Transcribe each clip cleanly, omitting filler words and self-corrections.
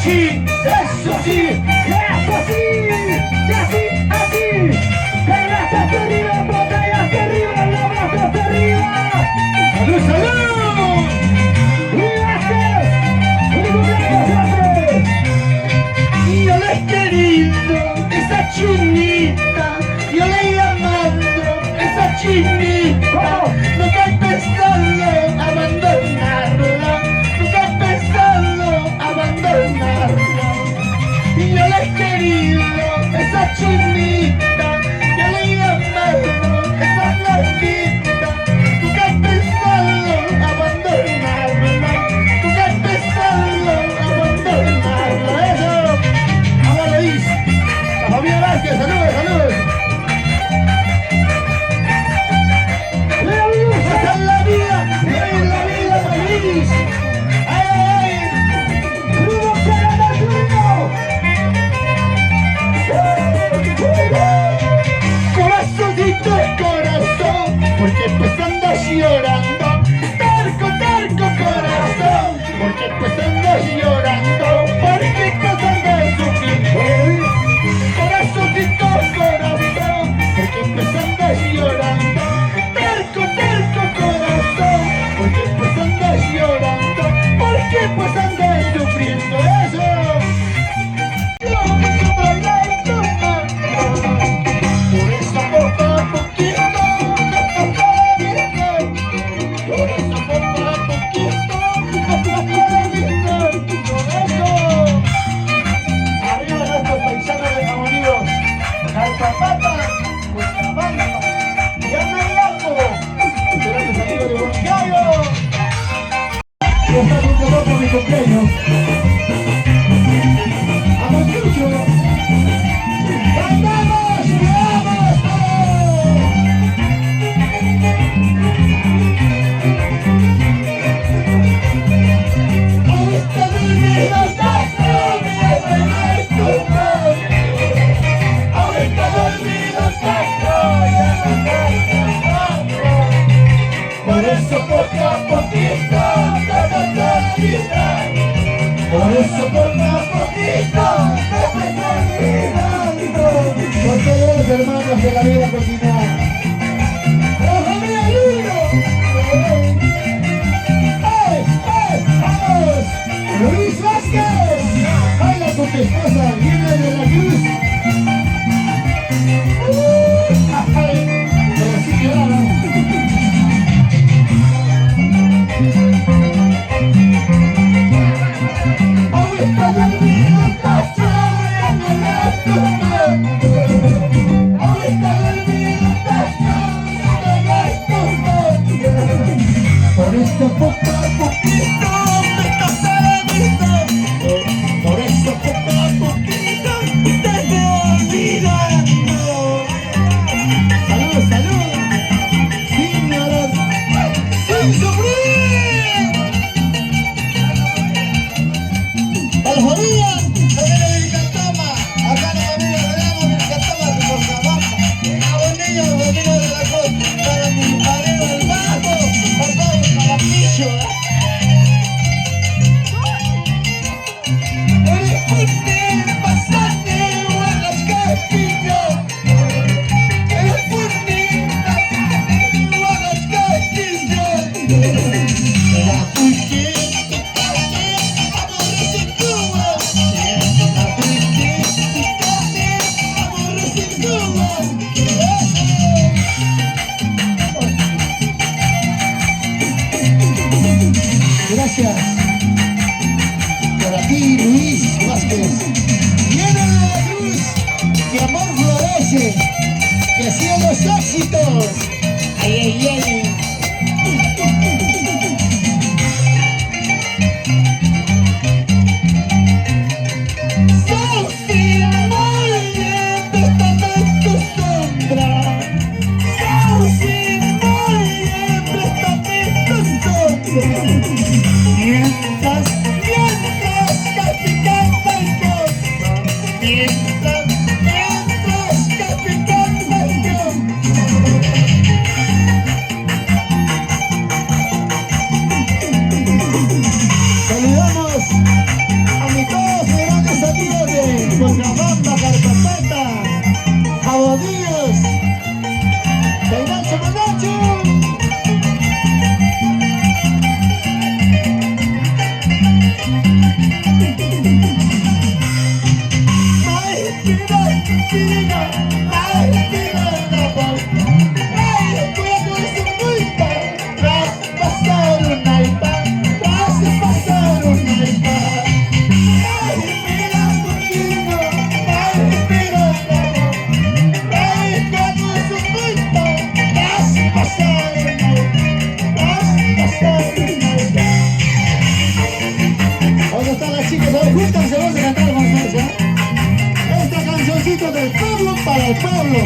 sí, eso sí, eso sí, y así, así. El brazo hacia arriba, botella hacia arriba, el abrazo hacia arriba. ¡Salud, salud! ¡Y gracias! ¡Feliz cumpleaños, hombre! Y yo le he querido, esa chinita, yo le he amado, esa chinita. Nunca he pensado abandonarla, nunca he pensado abandonarla. Y yo le he querido, esa chinita, yo le he amado, esa blanquita. Nunca he pensado abandonarla, nunca he pensado abandonarla. Eso, ahora lo hice. La familia Vázquez, saludos, saludos. ¡Esa es la vida! ¡Es la vida feliz! ¡Ay, ay, ay! ¡Bruno Caramba, Bruno! Corazoncito de corazón, porque pues andas llorando. Terco, terco corazón, porque pues andas llorando. Porque pues andas sufriendo. Corazoncito de corazón, porque pues andas llorando. Terco, terco corazón, porque pues andas llorando. Porque pues andas sufriendo. Eso. Por eso poco a poquito te estás viendo. Por eso poco a poquito te estás viendo. Por eso. Arriba nuestros paisanos de Jamonidos. Calpapata, Cucabamba, Yanayapo. Grandes amigos de Huancayo. Ya está cumpliendo por mi cumpleaños. ¡Vamos mucho! ¡Cantamos y vamos todos! Ahorita dormido estás conmigo, no es tu madre. Ahorita dormido estás por eso poco a poquito te vas olvidando. Por eso poco a poquito te vas olvidando. Con todos los hermanos de la vida continúa. ¡La familia Lino! ¡Ey, ey, vamos! ¡Luis Vázquez! ¡Baila con tu esposa, Lina de la Cruz! ¡Ay! Pero sí que ahora. Por eso poco a poquito me estás olvidando. Por eso poco a poquito te voy olvidando. Salud, salud. Sin llorar, sin sufrir. A la familia de Vilcatama, acá la familia de Vilcatama de Cochabamba. A los niños de la costa, para mi padrino del mato, a todos para Picho. Eres fuerte, pasante, buenas castillos. Eres fuerte, pasante, buenas castillos. Era fuerte. Gracias. Para ti, Luis Vázquez. Llena la luz, que amor florece, que sigan los éxitos. Ay, ay, ay.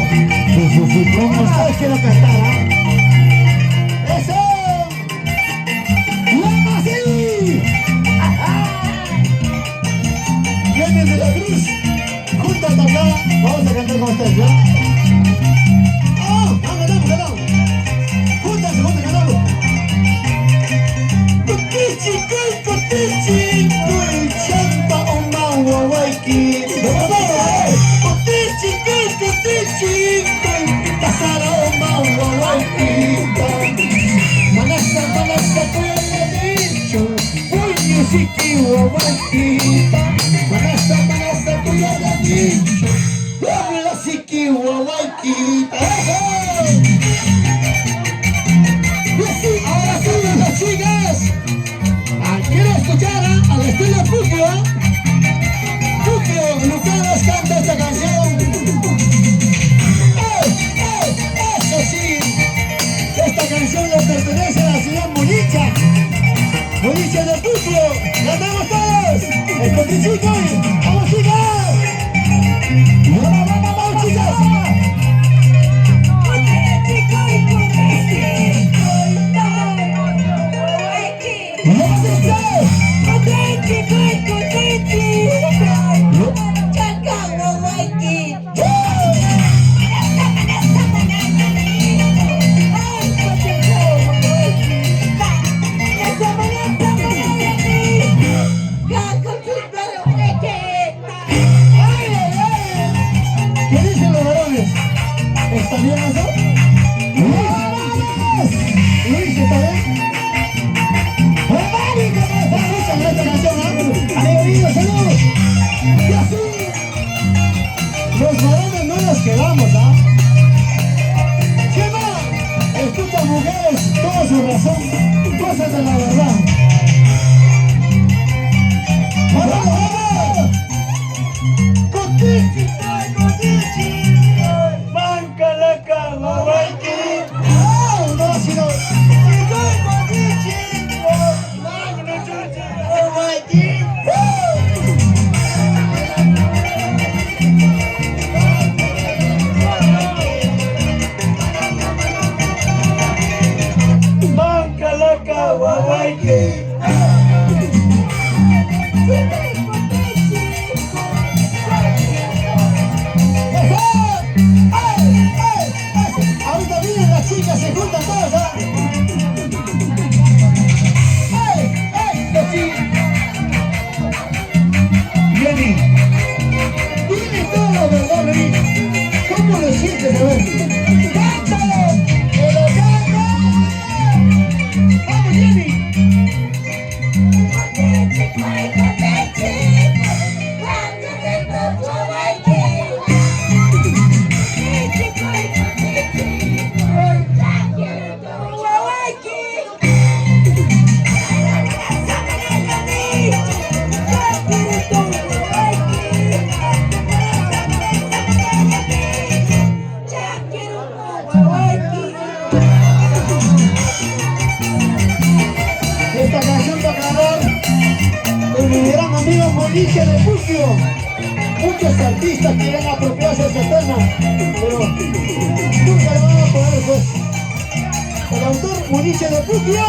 Como ustedes quiero cantar, ¿ah? ¡Eso! ¡Vamos así! Jenny de la Cruz, júntate acá, vamos a cantar con ustedes, ¿ya? ¡Oh! ¡Ganamos! ¡Júntate, ganamos! ¡Cotichi, cotichi! ¡Coy champa o maua waiki! ¡Cotichi, cotichi! ¡Coy pasara o maua waiki! ¡Manasa, cuya dicho! ¡Uy, siki o waiki! ¡Manasa, cuya dicho! ¡Habla siki o waiki! Ahora sí, las chicas. Quiero escuchar al estilo Puquio. Puquio, Lucadas canta esta canción. Eso sí, esta canción le pertenece a la señora Monicha. Monicha de Puquio. ¡Cantamos todos! ¡El Cotichico! ¡Vamos, chicas! ¡Vamos, chicas! ¿Qué dicen los varones? ¿Está bien eso? Luis, ¿está bien? Escuchan esta canción, ¿ah? ¡Alegría, salud! Y así, los varones no nos quedamos, ¿ah? Chema, escucha, mujeres, toda su razón, cosas de la verdad. ¡Vamos! ¡Cotichi! ¡Manca la cama, waiki! ¡Oh, no, sino! ¡Manca la cama, waiki! Ahorita vienen las chicas, se juntan todas, ¿ah? Jenny, dime todo la verdad, Jenny. ¿Cómo lo sientes, a ver? ¡Cántalo! ¡Que lo canta! ¡Vamos, Jenny! Esta canción para grabar con mi gran amigo Monicha de Puquio. Muchos artistas quieren apropiarse de ese tema, pero nunca lo van a poder, pues. El autor Monicha de Puquio.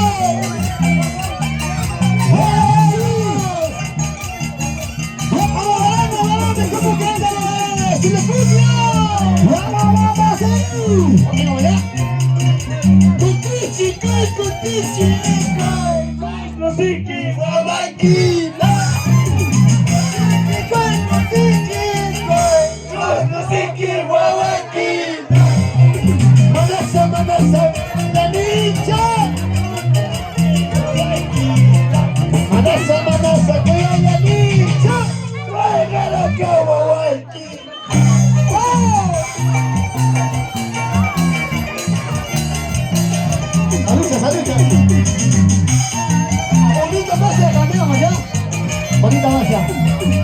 ¡Vamos, cómo cantan los varones! ¡Chile Puquio! ¡Vamos! ¡Amigo, verdad! ¡Cotichi, cotichi! ¡Cotichi, guabaquina! Manasa, la nicha. Manasa, que hay la nicha. Traiga la cama, guachi. Salucha. Bonita magia, cambiamos ya. Bonita magia.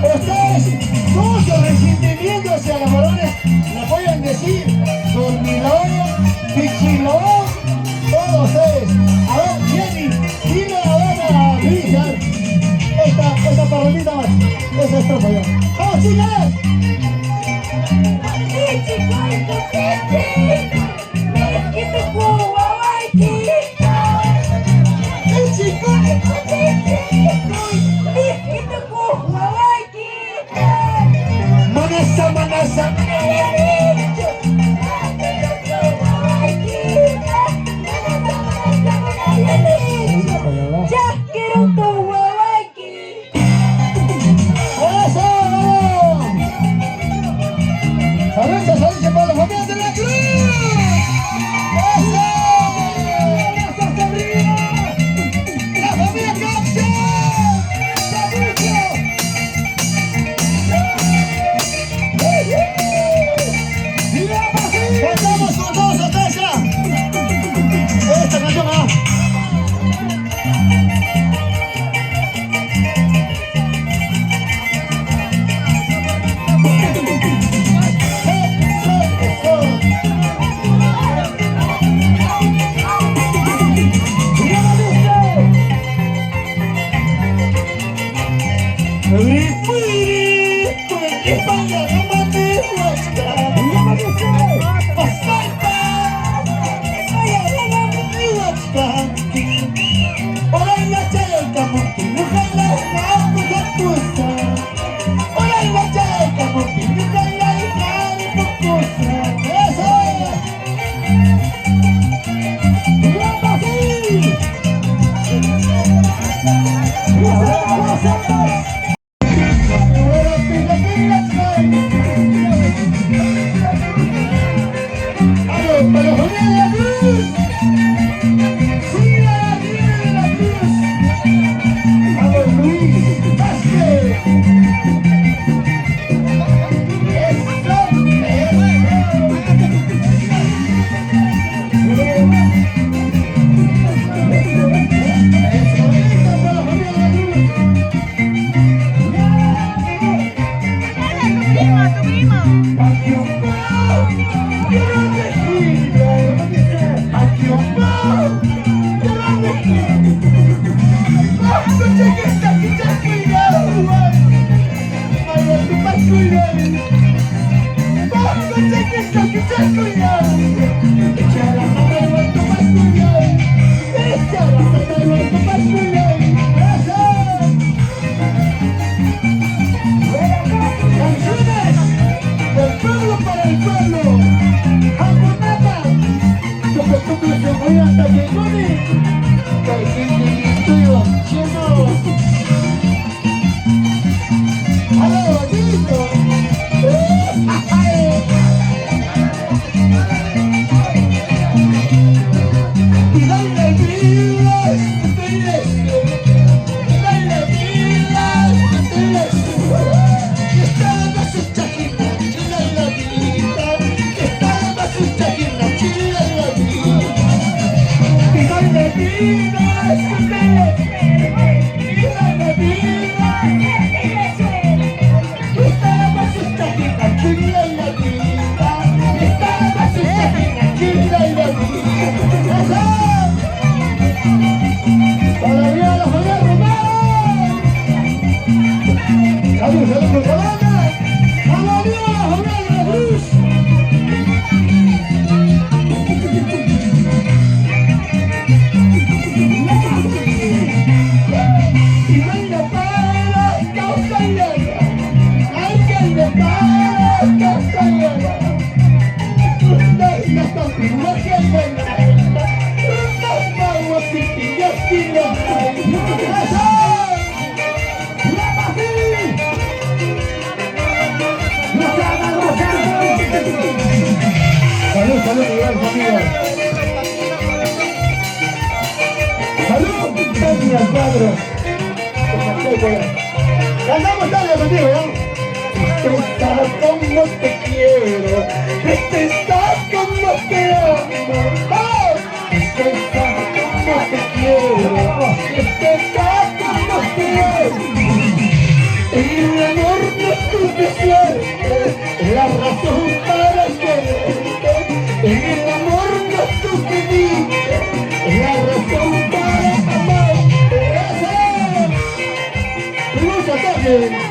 Pero ustedes, todos sus resentimientos hacia los varones, me pueden decir dormilón, pichilón, todos ustedes. A ver, Jenny, dile a ver a Richard esta parolita más, esa estrofa ya. ¡Vamos, chicas! Cantamos tarde contigo, ¿no? Estás como te quiero, estás como te amo. Estás como te quiero, estás como te amo. El amor no tuve suerte, la razón para quererte. El amor no tuve vida, la razón para amarte. ¡Mucho toque!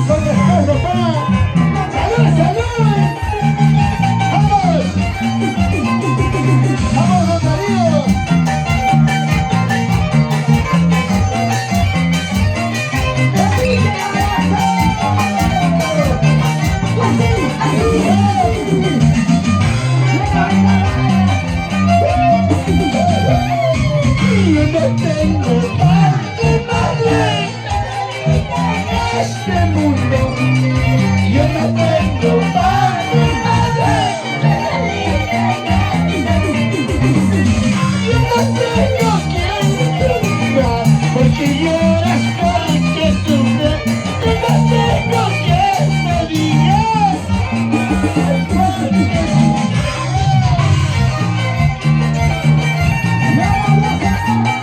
Con descanso, pa. ¡Salud, salud! ¡Vamos! ¡Vamos, don Darío! Yo no tengo parte madre en este mundo. Yo no tengo parte madre. Yo no tengo quien te diga porque lloras, porque sufres. Yo no tengo quien te diga porque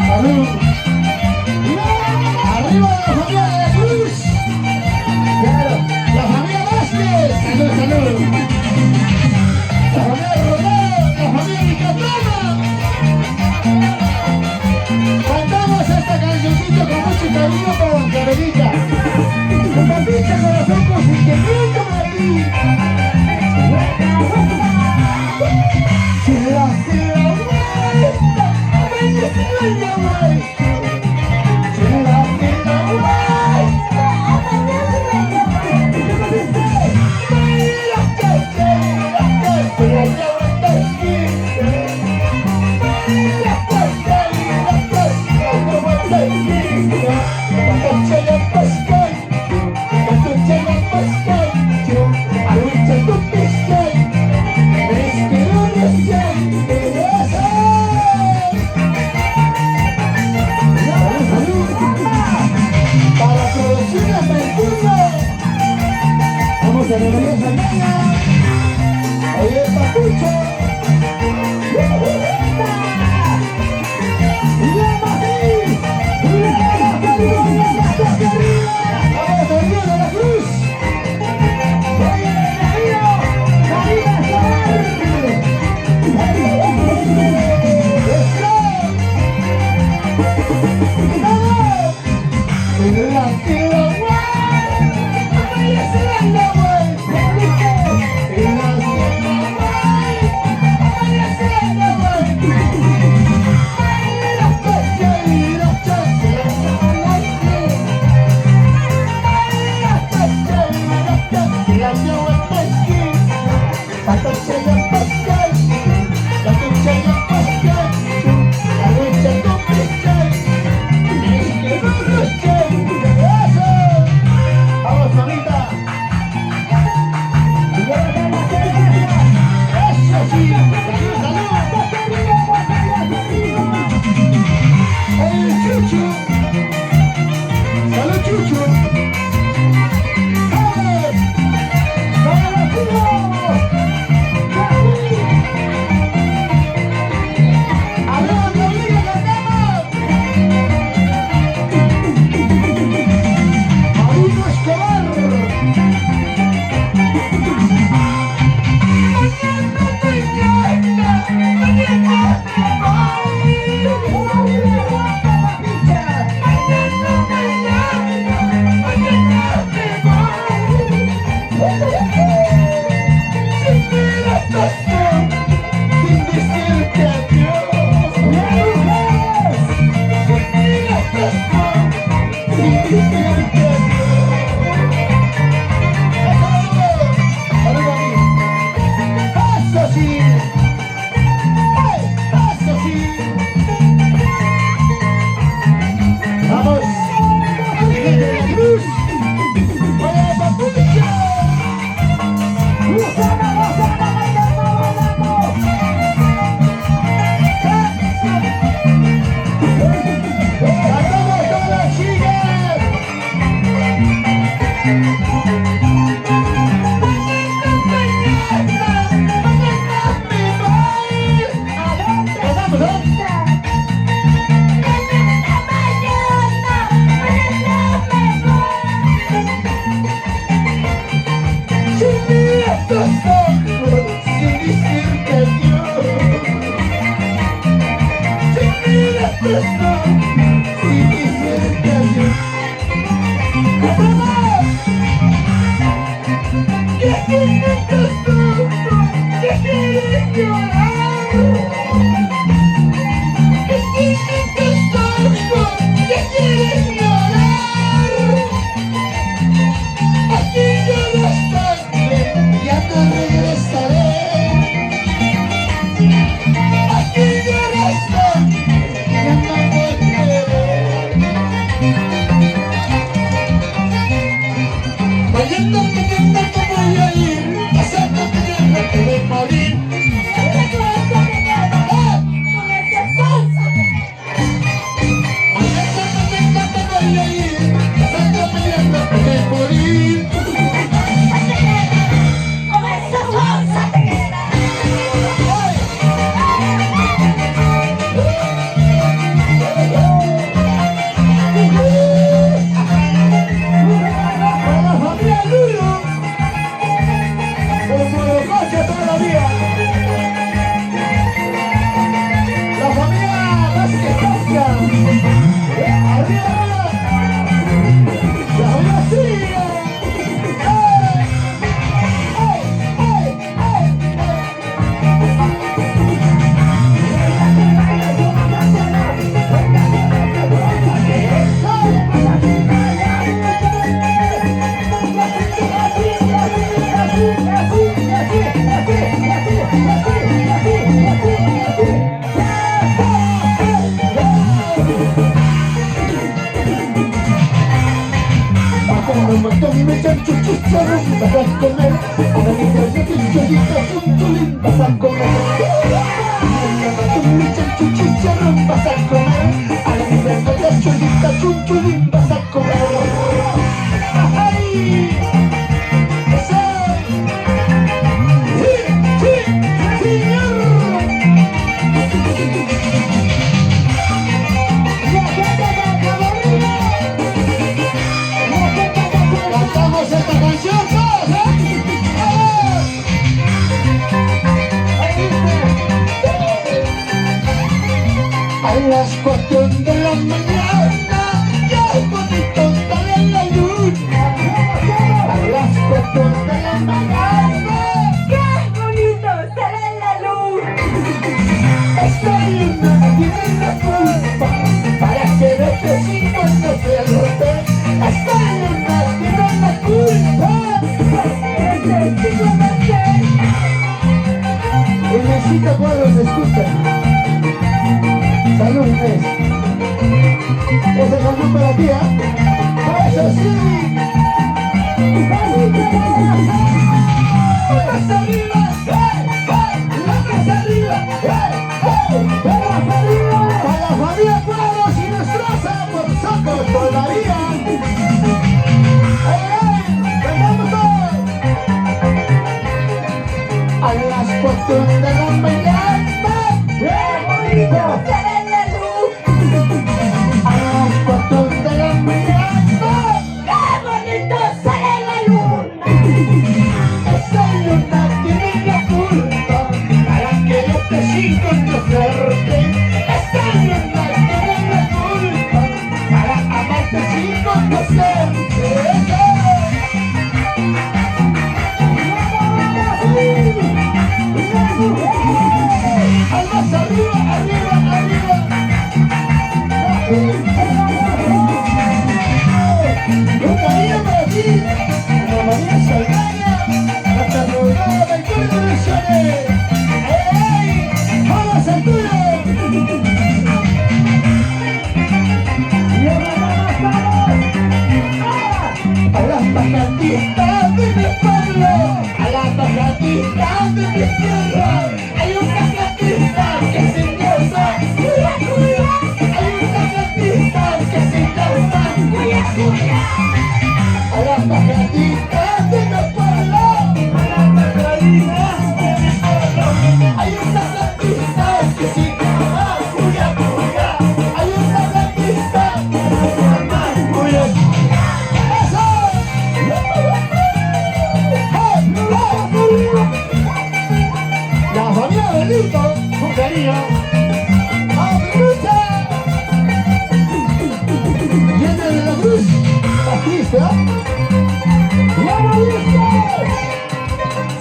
¡salud! ¡Arriba la familia de la Cruz! ¡Claro! ¡La familia Vázquez! ¡Salud, salud! ¡La familia Rodón! ¡La familia Micatana! Cantamos esta cancioncita con mucho cariño para Don Carolita. Con papita corazón con sentimiento para ti.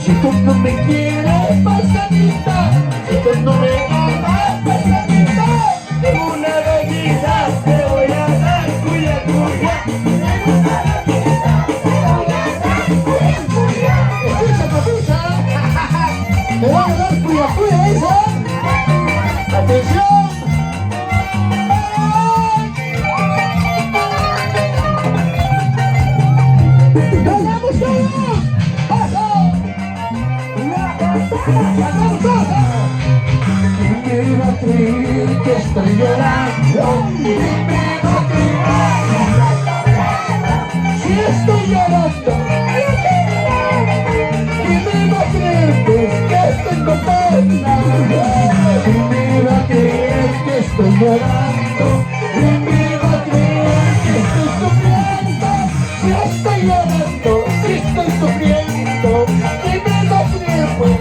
Si tú no me quieres, paisanita, si tú no me amas, paisanita, de una gallina te voy a dar, cuya, cuya. Escucha, papita, te voy a dar cuya, cuya, esa. Atención. ¡Ganamos todos! ¡Paso! ¡Ganamos todos! ¿Quién me va a creer que estoy llorando? ¿Quién me va a creer? Si estoy llorando. ¿Quién me va a creer pues que tengo pena? ¿Quién me va a creer que estoy llorando? ¿Quién me va a creer que estoy sufriendo? Si estoy llorando, si estoy sufriendo, ¿quién me va a creer pues?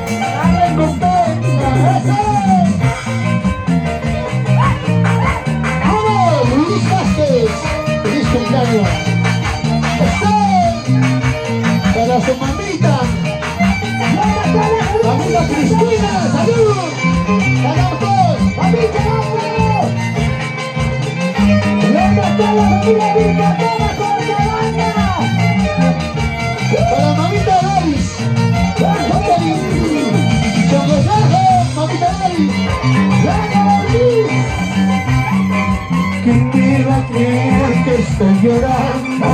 Tengo pena. ¡Eso! ¡Vamos! ¡Luis Vázquez! ¡Feliz cumpleaños! ¡Eso! ¡Para su mamita! ¡Mamita Cristina! ¡Salud! ¡Ganamos todos! ¡Mamita, vamos! ¡Vamos todos, familia Vilca! ¡Toma con cabaña! ¡Para mamita Davis! ¡Chocosajo! ¡Mamita Davis! ¿Quién me va a creer que estoy llorando?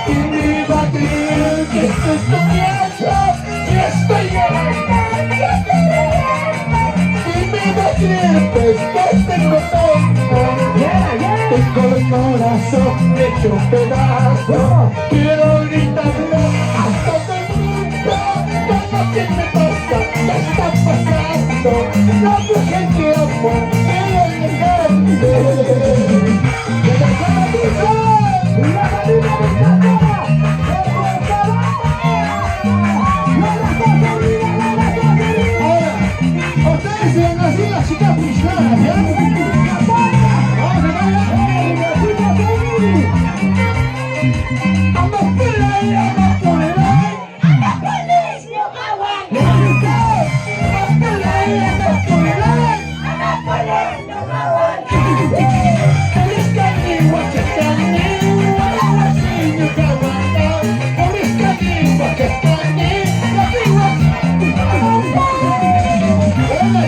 ¿Quién me va a creer que estoy sufriendo? Si estoy llorando, ¿quién me va a creer pues que tengo pena? Tengo el corazón hecho un pedazo, quiero gritarlo hasta que mundo. ¿Cómo que me pasa? ¿Qué está pasando? La mujer que amo, quiero dejarte. Ustedes se han nacido las chicas pichonas, ¿ya? Vamos por ahí, vamos por ahí.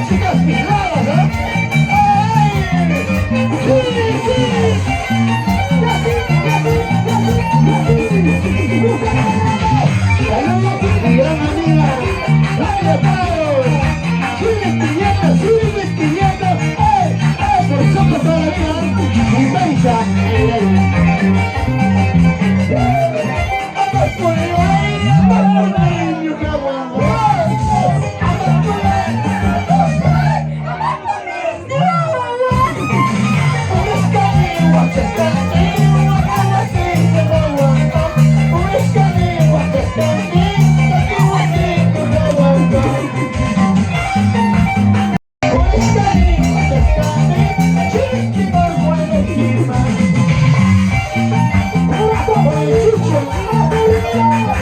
Chicas pijadas, ¿eh? Saludos, mi gran amiga, Nadia Pagos. Sigue pidiendo, por nosotros todavía, mi paisa. Vamos por ahí, niño, que aguanta.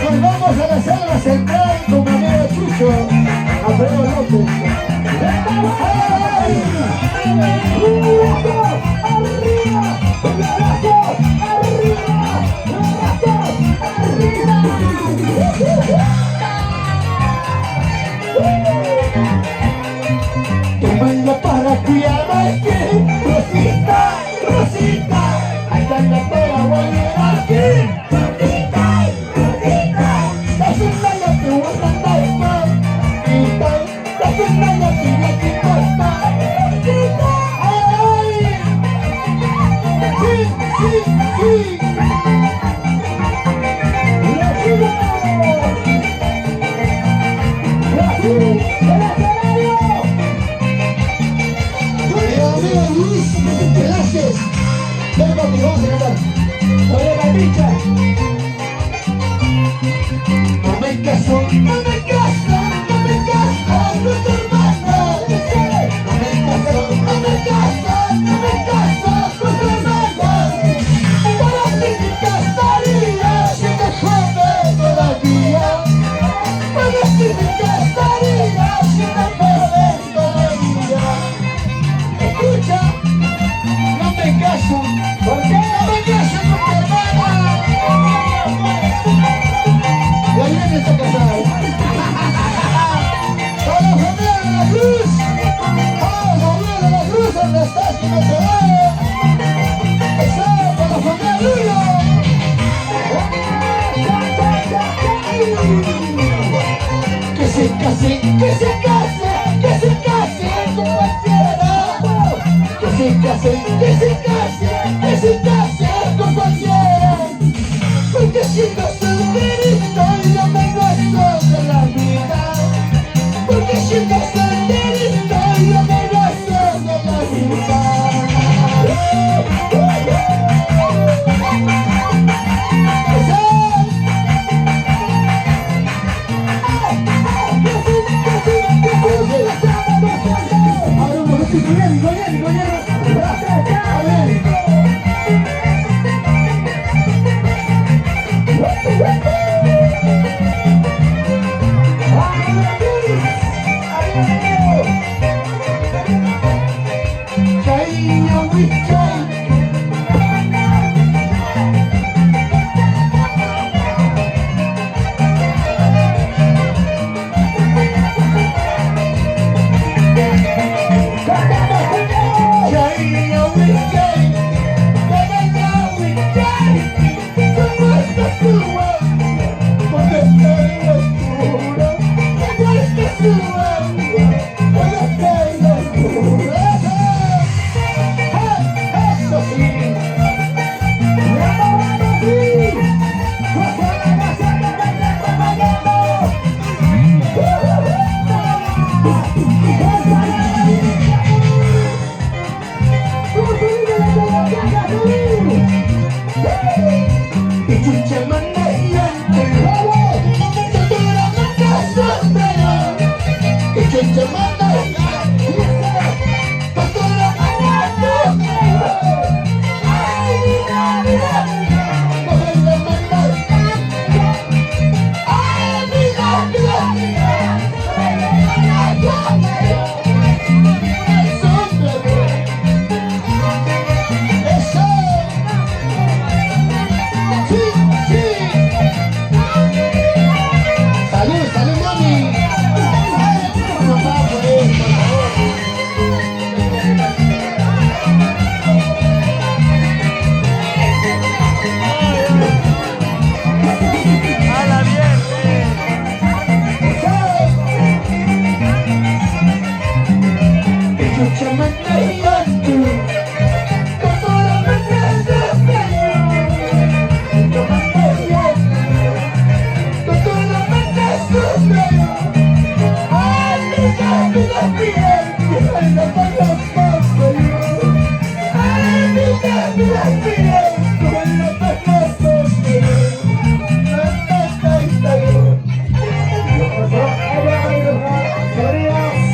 Nos vamos a la sala central con Manera Chucho, Alfredo López. Tomando para cuidar aquí, Rosita, Rosita, hasta en la toda voy a llegar aquí. Ven conmigo, vamos a cantar. Oye, la bicha. No me caso, no me caso, no me caso con tu hermana. No me caso, no me caso, no me caso con tu hermana. Para ti me casaría, si me joven todavía. Para ti me casaría. se case, que se case, que se case con cualquiera. Que se case, que se case, que se case con cualquiera. Porque si no se merita.